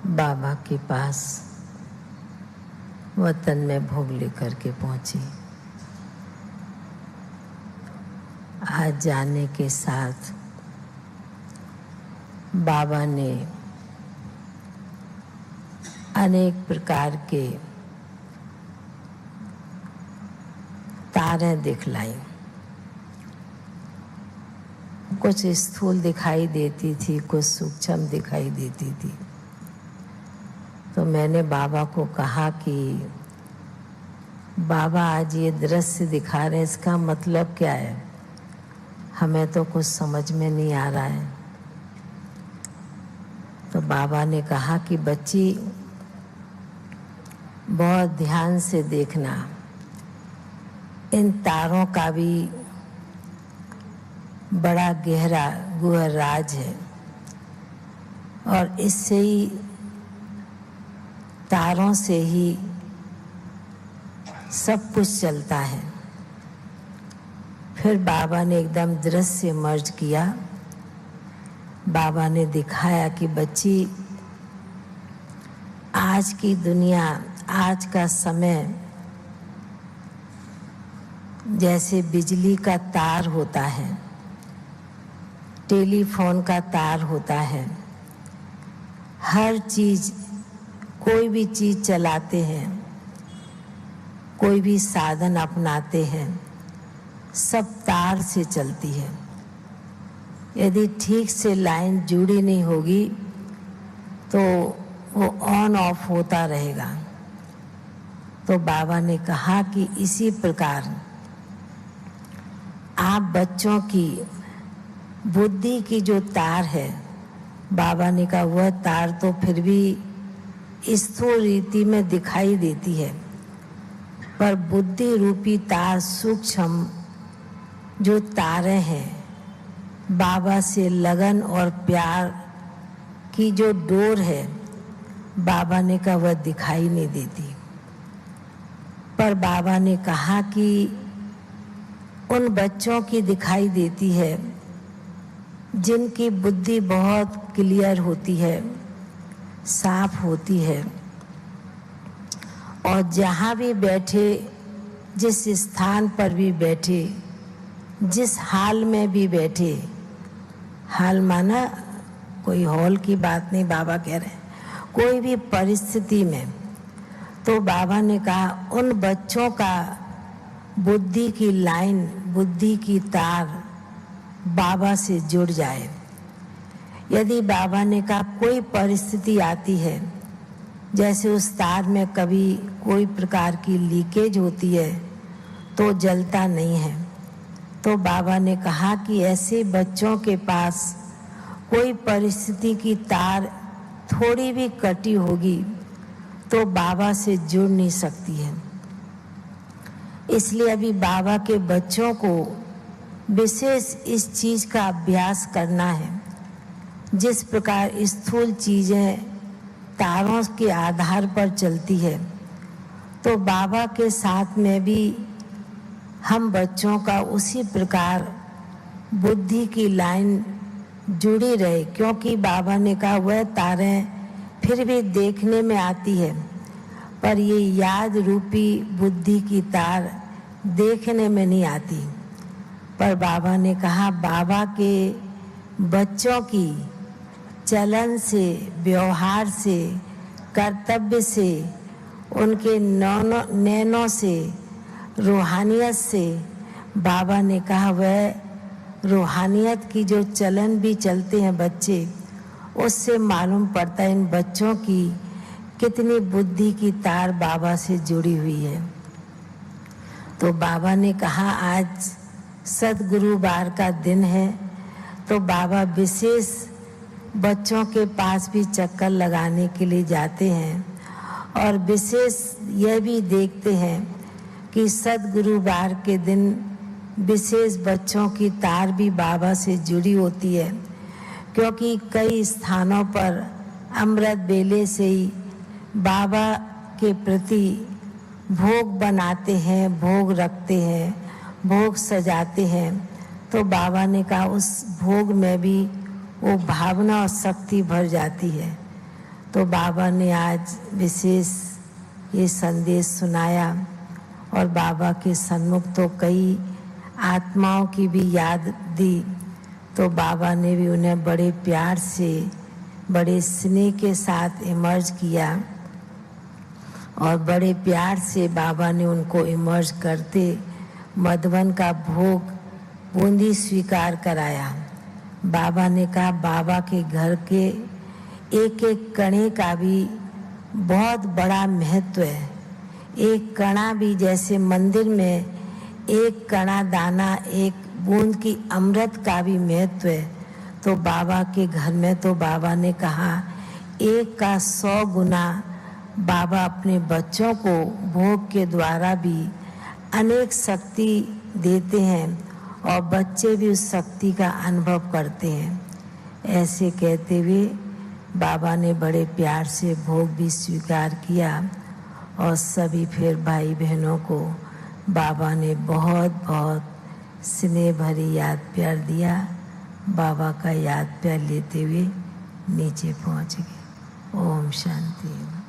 बाबा के पास वतन में भोग लेकर के पहुंची। आज जाने के साथ बाबा ने अनेक प्रकार के तारें दिखलाई। कुछ स्थूल दिखाई देती थी, कुछ सूक्ष्म दिखाई देती थी। तो मैंने बाबा को कहा कि बाबा आज ये दृश्य दिखा रहे हैं, इसका मतलब क्या है? हमें तो कुछ समझ में नहीं आ रहा है। तो बाबा ने कहा कि बच्ची बहुत ध्यान से देखना, इन तारों का भी बड़ा गहरा गुह राज है और इससे ही तारों से ही सब कुछ चलता है। फिर बाबा ने एकदम दृश्य मर्ज किया। बाबा ने दिखाया कि बच्ची आज की दुनिया, आज का समय जैसे बिजली का तार होता है, टेलीफोन का तार होता है। हर चीज, कोई भी चीज चलाते हैं, कोई भी साधन अपनाते हैं, सब तार से चलती है। यदि ठीक से लाइन जुड़ी नहीं होगी तो वो ऑन ऑफ होता रहेगा। तो बाबा ने कहा कि इसी प्रकार आप बच्चों की बुद्धि की जो तार है, बाबा ने कहा वह तार तो फिर भी स्थूल रीति में दिखाई देती है, पर बुद्धि रूपी तार, सूक्ष्म जो तारे हैं, बाबा से लगन और प्यार की जो डोर है, बाबा ने कहा वह दिखाई नहीं देती। पर बाबा ने कहा कि उन बच्चों की दिखाई देती है जिनकी बुद्धि बहुत क्लियर होती है, साफ होती है, और जहाँ भी बैठे, जिस स्थान पर भी बैठे, जिस हाल में भी बैठे, हाल माना कोई हॉल की बात नहीं, बाबा कह रहे हैं कोई भी परिस्थिति में, तो बाबा ने कहा उन बच्चों का बुद्धि की लाइन, बुद्धि की तार बाबा से जुड़ जाए। यदि बाबा ने कहा कोई परिस्थिति आती है, जैसे उस तार में कभी कोई प्रकार की लीकेज होती है तो जलता नहीं है, तो बाबा ने कहा कि ऐसे बच्चों के पास कोई परिस्थिति की तार थोड़ी भी कटी होगी तो बाबा से जुड़ नहीं सकती है। इसलिए अभी बाबा के बच्चों को विशेष इस चीज का अभ्यास करना है। जिस प्रकार स्थूल चीजें तारों के आधार पर चलती है, तो बाबा के साथ में भी हम बच्चों का उसी प्रकार बुद्धि की लाइन जुड़ी रहे, क्योंकि बाबा ने कहा वह तारें फिर भी देखने में आती है, पर ये याद रूपी बुद्धि की तार देखने में नहीं आती। पर बाबा ने कहा बाबा के बच्चों की चलन से, व्यवहार से, कर्तव्य से, उनके नैनों से, रूहानियत से, बाबा ने कहा वह रूहानियत की जो चलन भी चलते हैं बच्चे, उससे मालूम पड़ता है इन बच्चों की कितनी बुद्धि की तार बाबा से जुड़ी हुई है। तो बाबा ने कहा आज सद्गुरुवार का दिन है, तो बाबा विशेष बच्चों के पास भी चक्कर लगाने के लिए जाते हैं और विशेष यह भी देखते हैं कि सद्गुरुवार के दिन विशेष बच्चों की तार भी बाबा से जुड़ी होती है, क्योंकि कई स्थानों पर अमृत बेले से ही बाबा के प्रति भोग बनाते हैं, भोग रखते हैं, भोग सजाते हैं। तो बाबा ने कहा उस भोग में भी वो भावना और शक्ति भर जाती है। तो बाबा ने आज विशेष ये संदेश सुनाया और बाबा के सन्मुख तो कई आत्माओं की भी याद दी। तो बाबा ने भी उन्हें बड़े प्यार से, बड़े स्नेह के साथ इमर्ज किया और बड़े प्यार से बाबा ने उनको इमर्ज करते मधुबन का भोग बूंदी स्वीकार कराया। बाबा ने कहा बाबा के घर के एक एक कणे का भी बहुत बड़ा महत्व है। एक कणा भी, जैसे मंदिर में एक कणा दाना, एक बूंद की अमृत का भी महत्व है, तो बाबा के घर में तो बाबा ने कहा 1 का 100 गुना बाबा अपने बच्चों को भोग के द्वारा भी अनेक शक्ति देते हैं और बच्चे भी उस शक्ति का अनुभव करते हैं। ऐसे कहते हुए बाबा ने बड़े प्यार से भोग भी स्वीकार किया और सभी फिर भाई बहनों को बाबा ने बहुत बहुत स्नेह भरी याद प्यार दिया। बाबा का याद प्यार लेते हुए नीचे पहुंच गए। ओम शांति।